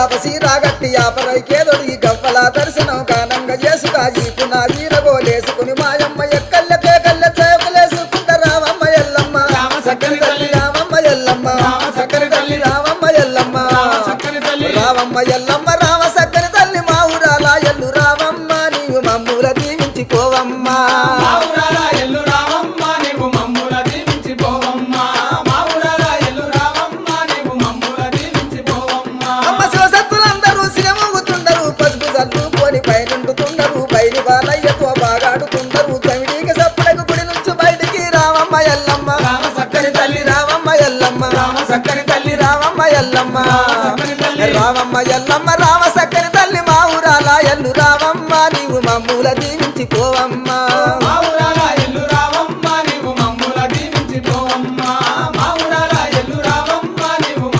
యాపసి రాగట్టి యాపరైకేదొడి గవ్వల దర్శనం కానంగా చేసుగా ఈపున వీరగోలేసుకుని మాయమ్మ ఎక్కల్లకే కళ్ళ చేపలేసుకుంట రామమ్మ ఎల్లమ్మ చక్కని తల్లి రామమ్మ ఎల్లమ్మ చక్కని తల్లి రామమ్మ ఎల్లమ్మ చక్కని తల్లి రామమ్మ ఎల్లమ్మ రామ చక్కని తల్లి మా ఊరాల ఎల్లు రామమ్మ నీవు మమ్ముల దీవించిపోవమ్మా మా ఊరాల ఎల్లు రామమ్మ నీవు మమ్ముల దీవించిపోవమ్మా మా ఊరాల ఎల్లు రామమ్మ నీవు మమ్ముల దీవించిపోవమ్మా అమ్మ శివసత్తులందరూ సిరమూగుతుండరు పసుపు చల్లుకొని పైనుండుతుండరు బయలు బాలయ్యతో బాగాడుతుండరు చమిడికి సప్పుడకు గుడి నుంచి బయటికి రామమ్మ ఎల్లమ్మ రామ చక్కని తల్లి రామమ్మ ఎల్లమ్మ రామ చక్కని తల్లి రామమ్మ ఎల్లమ్మ చక్కని తల్లి రామమ్మ ఎల్లమ్మ రామ చక్కని తల్లి మా ఊరాల ఎల్లు రామమ్మ నీవు మమ్ముల దీవించిపోవమ్మా